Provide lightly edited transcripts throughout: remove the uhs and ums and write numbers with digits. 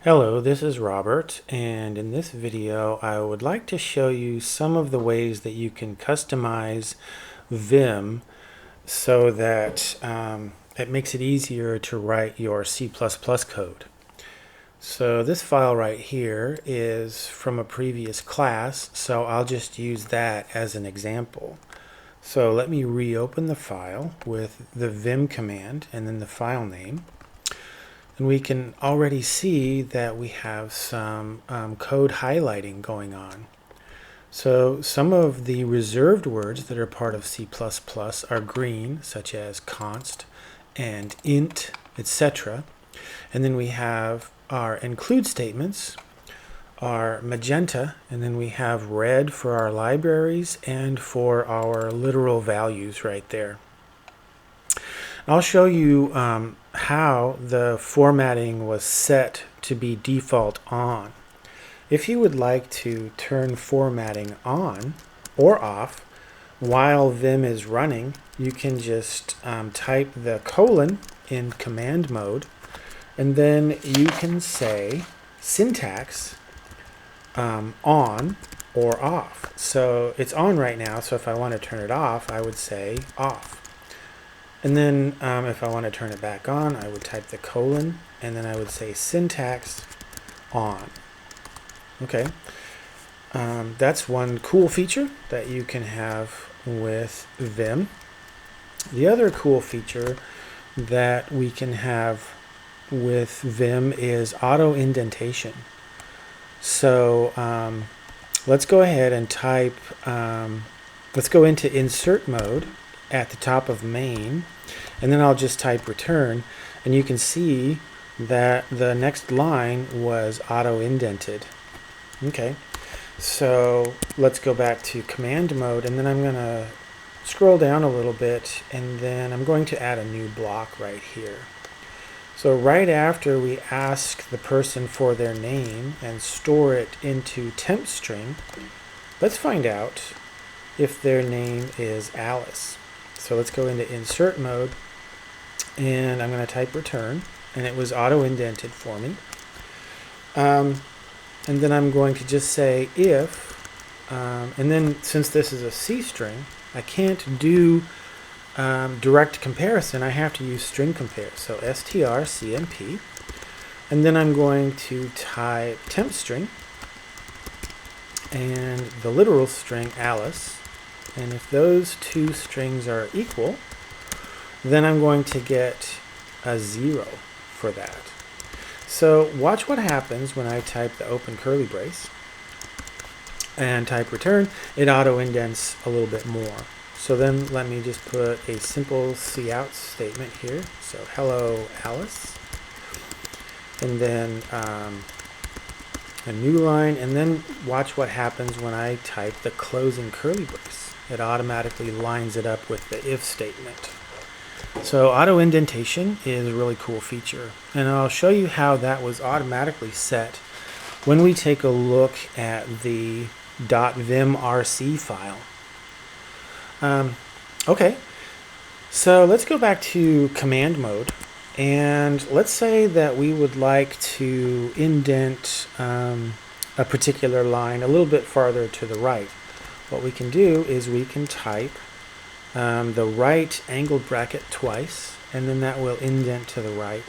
Hello, this is Robert, and in this video I would like to show you some of the ways that you can customize Vim so that it makes it easier to write your C++ code. So this file right here is from a previous class, so I'll just use that as an example. So let me reopen the file with the vim command and then the file name. And we can already see that we have some code highlighting going on. So some of the reserved words that are part of C++ are green, such as const and int, etc. And then we have our include statements are magenta, and then we have red for our libraries and for our literal values right there. I'll show you how the formatting was set to be default on. If you would like to turn formatting on or off while Vim is running, you can just type the colon in command mode, and then you can say syntax on or off. So it's on right now, so if I want to turn it off, I would say off. And then if I want to turn it back on, I would type the colon, and then I would say syntax on. Okay, that's one cool feature that you can have with Vim. The other cool feature that we can have with Vim is auto indentation. So let's go ahead and type, let's go into insert mode at the top of main, and then I'll just type return, and you can see that the next line was auto indented. Okay, so let's go back to command mode, and then I'm going to scroll down a little bit, and then I'm going to add a new block right here. So right after we ask the person for their name and store it into temp string, let's find out if their name is Alice. So let's go into insert mode, and I'm going to type return, and it was auto indented for me. And then I'm going to just say if, and then since this is a C string, I can't do direct comparison. I have to use string compare. So strcmp, and then I'm going to type temp string and the literal string Alice. And if those two strings are equal, then I'm going to get a 0 for that. So watch what happens when I type the open curly brace and type return. It auto indents a little bit more. So then let me just put a simple cout statement here. So hello Alice, and then a new line, and then watch what happens when I type the closing curly brace. It automatically lines it up with the if statement. So auto indentation is a really cool feature, and I'll show you how that was automatically set when we take a look at the .vimrc file. Okay, so let's go back to command mode, and let's say that we would like to indent a particular line a little bit farther to the right. What we can do is we can type the right angled bracket twice, and then that will indent to the right.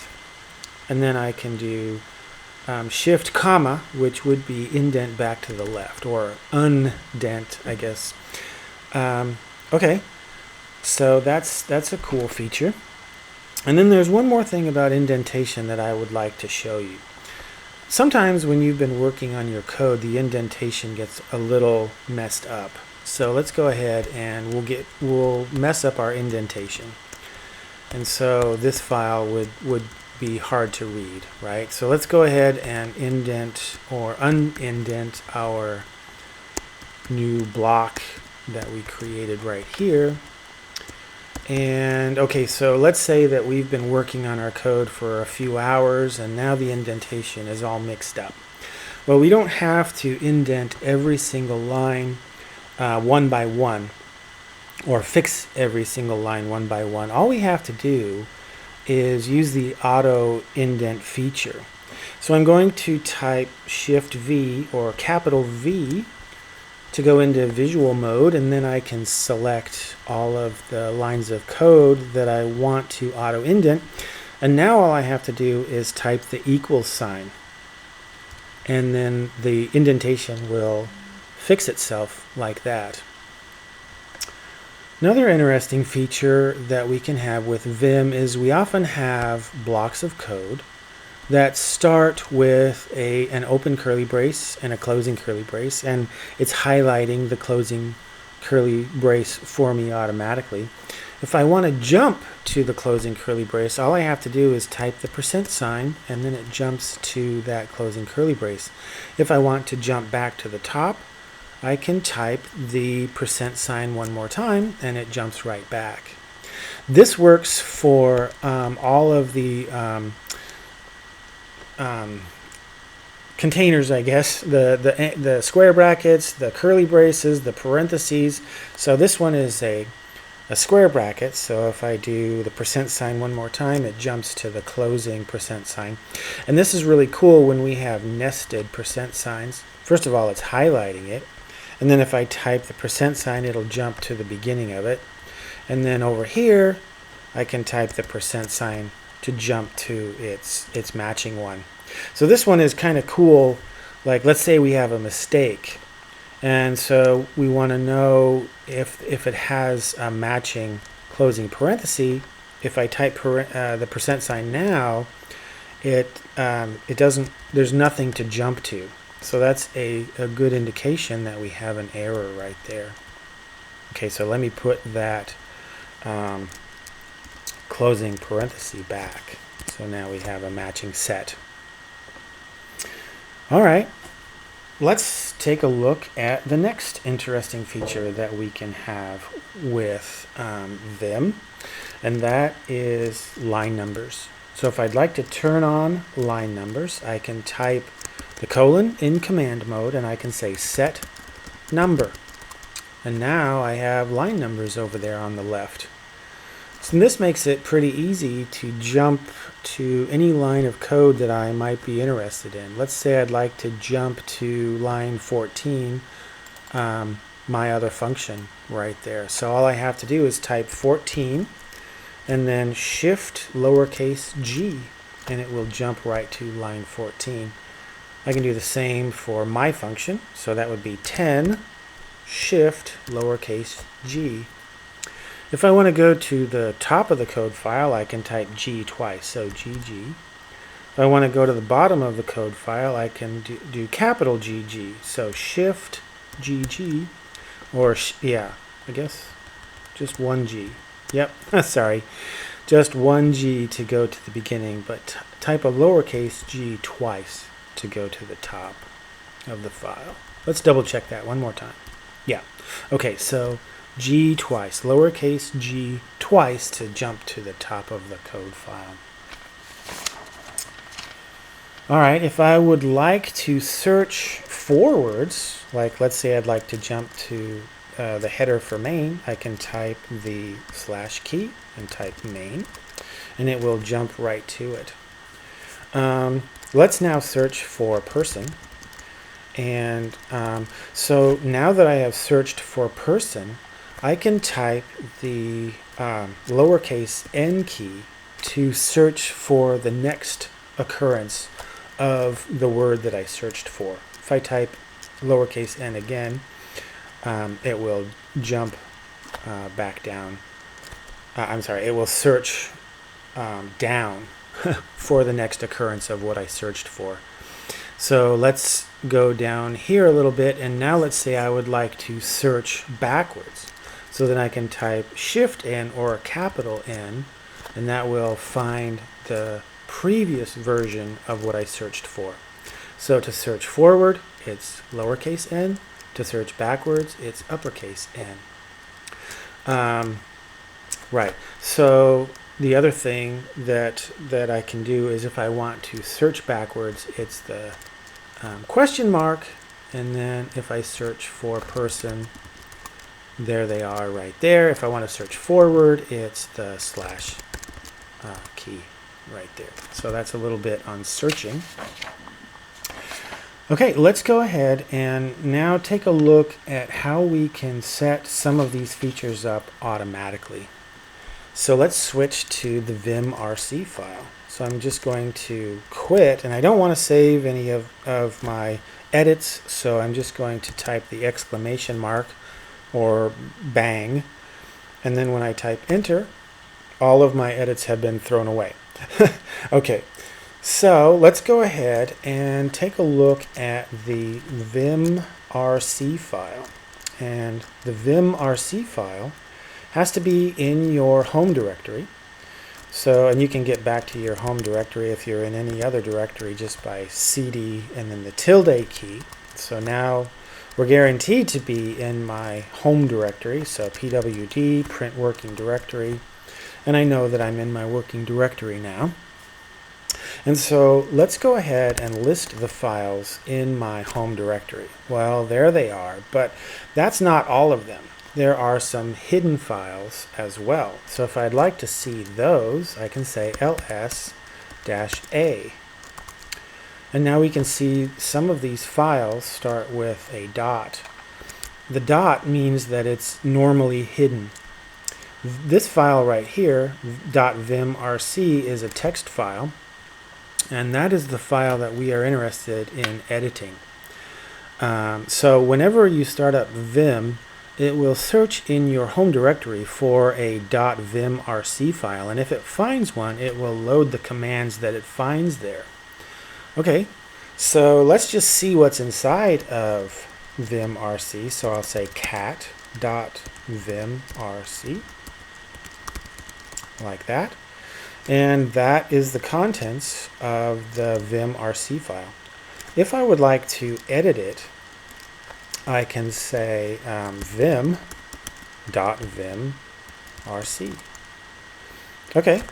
And then I can do shift comma, which would be indent back to the left, or undent, I guess. Okay, so that's a cool feature. And then there's one more thing about indentation that I would like to show you. Sometimes when you've been working on your code, the indentation gets a little messed up. So let's go ahead and we'll mess up our indentation. And so this file would be hard to read, right? So let's go ahead and indent or unindent our new block that we created right here. And okay, so let's say that we've been working on our code for a few hours, and now the indentation is all mixed up. Well, we don't have to indent every single line one by one, or fix every single line one by one. All we have to do is use the auto indent feature. So I'm going to type Shift V or capital V to go into visual mode, and then I can select all of the lines of code that I want to auto indent. And now all I have to do is type the equal sign, and then the indentation will fix itself like that. Another interesting feature that we can have with Vim is we often have blocks of code that start with an open curly brace and a closing curly brace, and it's highlighting the closing curly brace for me automatically. If I want to jump to the closing curly brace, all I have to do is type the % and then it jumps to that closing curly brace. If I want to jump back to the top, I can type the % one more time and it jumps right back. This works for all of the containers, I guess, the square brackets, the curly braces, the parentheses. So this one is a square bracket, so if I do the % one more time, it jumps to the closing %. And this is really cool when we have nested %. First of all, it's highlighting it, and then if I type the %, it'll jump to the beginning of it. And then over here, I can type the % to jump to its matching one. So this one is kind of cool. Like, let's say we have a mistake, and so we want to know if it has a matching closing parenthesis. If I type the % now, it doesn't. There's nothing to jump to. So that's a good indication that we have an error right there. Okay, so let me put that closing parenthesis back. So now we have a matching set. All right, let's take a look at the next interesting feature that we can have with Vim, and that is line numbers. So if I'd like to turn on line numbers, I can type the colon in command mode and I can say set number. And now I have line numbers over there on the left. So this makes it pretty easy to jump to any line of code that I might be interested in. Let's say I'd like to jump to line 14, my other function right there. So all I have to do is type 14 and then shift lowercase g, and it will jump right to line 14. I can do the same for my function, so that would be 10 shift lowercase g. If I want to go to the top of the code file, I can type G twice, so GG. If I want to go to the bottom of the code file, I can do capital GG, so Shift GG, or yeah, I guess just one G. Yep, sorry, just one G to go to the beginning, but type a lowercase g twice to go to the top of the file. Let's double check that one more time. Yeah, okay, so G twice, lowercase g twice to jump to the top of the code file. All right, if I would like to search forwards, like let's say I'd like to jump to the header for main, I can type the / key and type main, and it will jump right to it. Let's now search for person. And so now that I have searched for person, I can type the lowercase n key to search for the next occurrence of the word that I searched for. If I type lowercase n again, it will jump back down. I'm sorry, it will search down for the next occurrence of what I searched for. So let's go down here a little bit, and now let's say I would like to search backwards. So then I can type Shift N or capital N, and that will find the previous version of what I searched for. So to search forward, it's lowercase n. To search backwards, it's uppercase n. Right. So the other thing that I can do is if I want to search backwards, it's the question mark, and then if I search for person, there they are right there. If I want to search forward, it's the / key right there. So that's a little bit on searching. Okay, let's go ahead and now take a look at how we can set some of these features up automatically. So let's switch to the vimrc file. So I'm just going to quit, and I don't want to save any of my edits, so I'm just going to type the exclamation mark or bang, and then when I type enter, all of my edits have been thrown away. Okay, so let's go ahead and take a look at the vimrc file. And the vimrc file has to be in your home directory. So, and you can get back to your home directory if you're in any other directory just by cd and then the tilde key. So now we're guaranteed to be in my home directory. So pwd, print working directory. And I know that I'm in my working directory now. And so let's go ahead and list the files in my home directory. Well, there they are, but that's not all of them. There are some hidden files as well. So if I'd like to see those, I can say ls-a. And now we can see some of these files start with a dot. The dot means that it's normally hidden. This file right here, .vimrc, is a text file, and that is the file that we are interested in editing. So whenever you start up Vim, it will search in your home directory for a .vimrc file, and if it finds one, it will load the commands that it finds there. Okay, so let's just see what's inside of vimrc. So I'll say cat.vimrc, like that. And that is the contents of the vimrc file. If I would like to edit it, I can say vim.vimrc. Okay,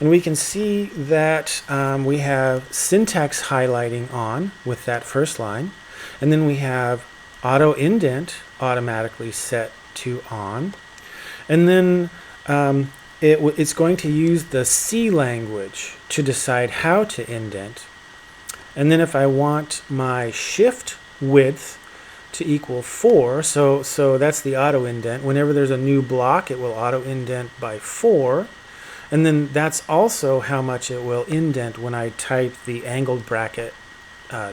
and we can see that we have syntax highlighting on with that first line, and then we have auto indent automatically set to on, and then it's going to use the C language to decide how to indent. And then if I want my shift width to equal 4, so that's the auto indent. Whenever there's a new block, it will auto indent by 4. And then that's also how much it will indent when I type the angled bracket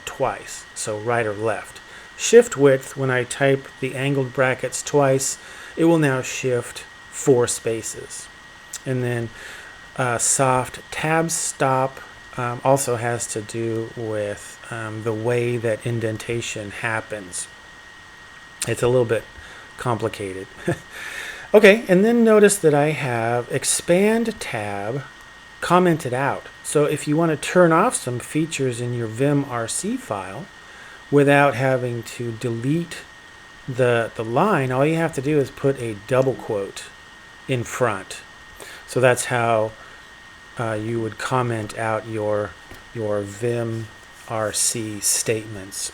twice, so right or left. Shift width, when I type the angled brackets twice, it will now shift 4 spaces. And then soft tab stop also has to do with the way that indentation happens. It's a little bit complicated. Okay, and then notice that I have expand tab commented out. So if you want to turn off some features in your vimrc file without having to delete the line, all you have to do is put a double quote in front. So that's how you would comment out your vimrc statements.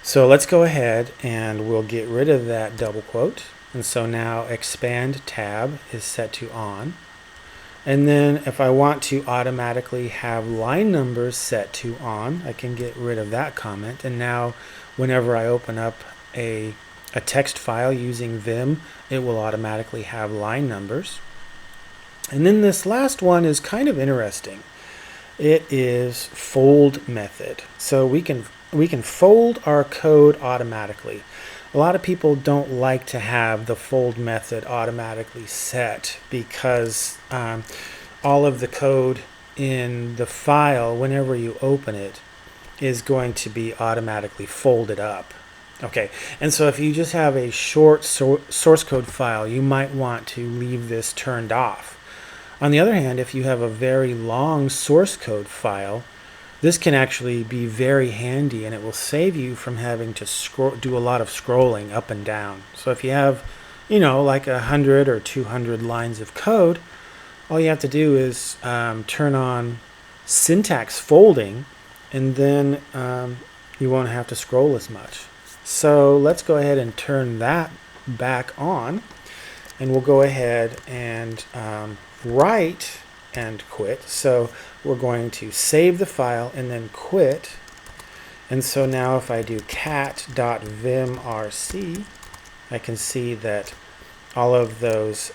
So let's go ahead and we'll get rid of that double quote. And so now expand tab is set to on. And then if I want to automatically have line numbers set to on, I can get rid of that comment. And now whenever I open up a text file using Vim, it will automatically have line numbers. And then this last one is kind of interesting. It is fold method. So we can fold our code automatically. A lot of people don't like to have the fold method automatically set because all of the code in the file, whenever you open it, is going to be automatically folded up. Okay, and so if you just have a short source code file, you might want to leave this turned off. On the other hand, if you have a very long source code file, this can actually be very handy, and it will save you from having to do a lot of scrolling up and down. So if you have, like 100 or 200 lines of code, all you have to do is turn on syntax folding, and then you won't have to scroll as much. So let's go ahead and turn that back on, and we'll go ahead and write and quit. So we're going to save the file and then quit. And so now if I do cat.vimrc, I can see that all of those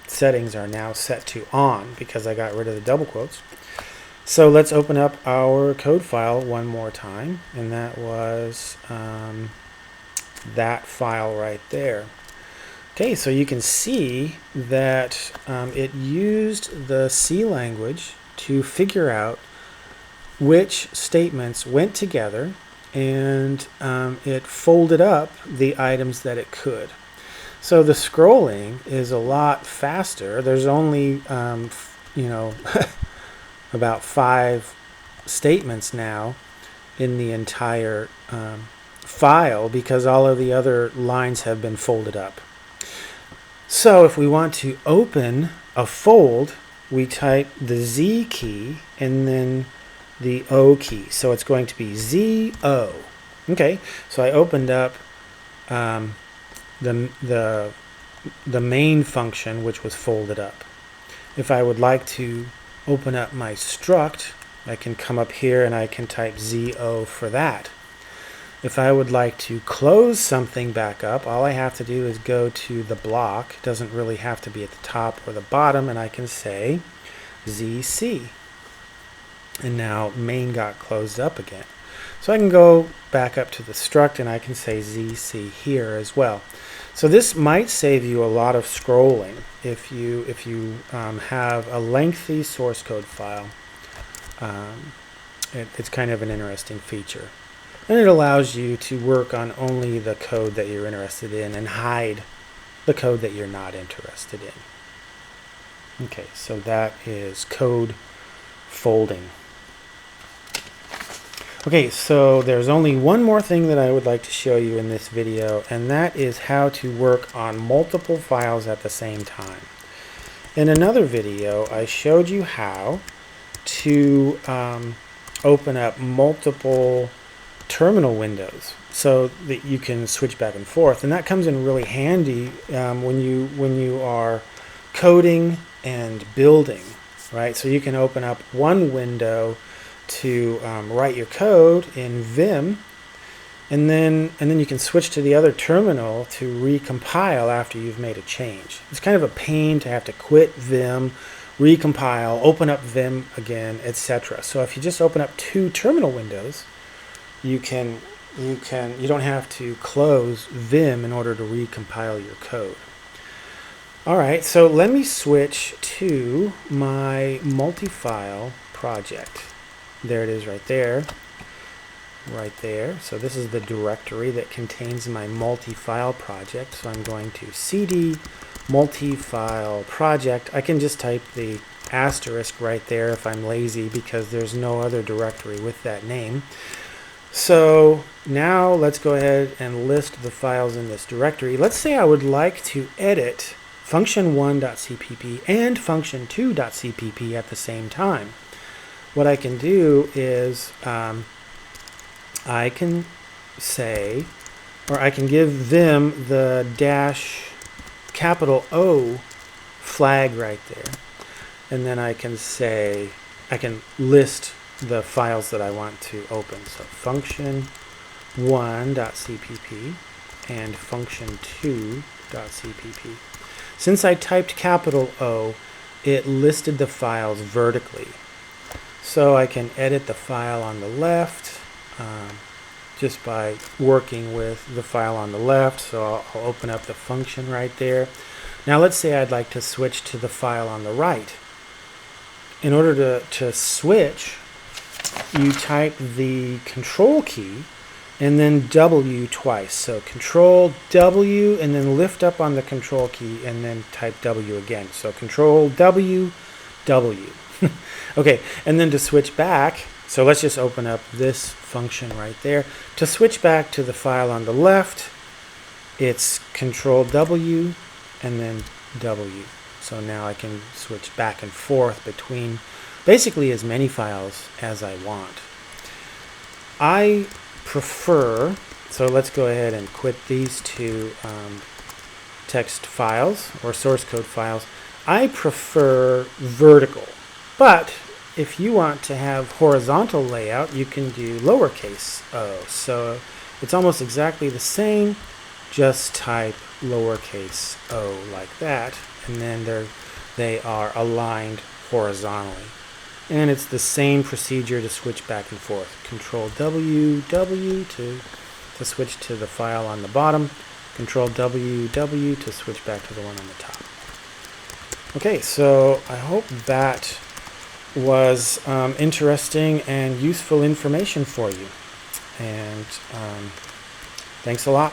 settings are now set to on because I got rid of the double quotes. So let's open up our code file one more time, and that was that file right there. Okay, so you can see that it used the C language to figure out which statements went together, and it folded up the items that it could. So the scrolling is a lot faster. There's only, about 5 statements now in the entire file because all of the other lines have been folded up. So if we want to open a fold, we type the Z key and then the O key. So it's going to be Z-O. Okay, so I opened up the main function, which was folded up. If I would like to open up my struct, I can come up here and I can type ZO for that. If I would like to close something back up, all I have to do is go to the block. It doesn't really have to be at the top or the bottom, and I can say ZC. And now main got closed up again. So I can go back up to the struct and I can say ZC here as well. So this might save you a lot of scrolling if you have a lengthy source code file. It's kind of an interesting feature. And it allows you to work on only the code that you're interested in and hide the code that you're not interested in. Okay, so that is code folding. Okay, so there's only one more thing that I would like to show you in this video, and that is how to work on multiple files at the same time. In another video, I showed you how to open up multiple terminal windows so that you can switch back and forth, and that comes in really handy when you are coding and building, right? So you can open up one window to write your code in Vim, and then you can switch to the other terminal to recompile after you've made a change. It's kind of a pain to have to quit Vim, recompile, open up Vim again, etc. So if you just open up 2 terminal windows, you don't have to close Vim in order to recompile your code. All right, so let me switch to my multi-file project. There it is right there. So this is the directory that contains my multi-file project. So I'm going to cd multi-file project. I can just type the asterisk right there if I'm lazy because there's no other directory with that name. So now let's go ahead and list the files in this directory. Let's say I would like to edit function1.cpp and function2.cpp at the same time. What I can do is I can say, or I can give them the $O flag right there. And then I can say, I can list the files that I want to open. So function1.cpp and function2.cpp. Since I typed O, it listed the files vertically. So I can edit the file on the left just by working with the file on the left. So I'll open up the function right there. Now let's say I'd like to switch to the file on the right. In order to switch, you type the control key and then W twice. So control W and then lift up on the control key and then type W again. So control W, W. Okay, and then to switch back, so let's just open up this function right there. To switch back to the file on the left, it's control W and then W. So now I can switch back and forth between basically as many files as I want. I prefer, so let's go ahead and quit these 2 text files or source code files. I prefer vertical, but if you want to have horizontal layout, you can do lowercase o. So it's almost exactly the same, just type lowercase o like that, and then they are aligned horizontally. And it's the same procedure to switch back and forth. Control W, W to switch to the file on the bottom. Control W, W to switch back to the one on the top. Okay, so I hope that was interesting and useful information for you. And thanks a lot.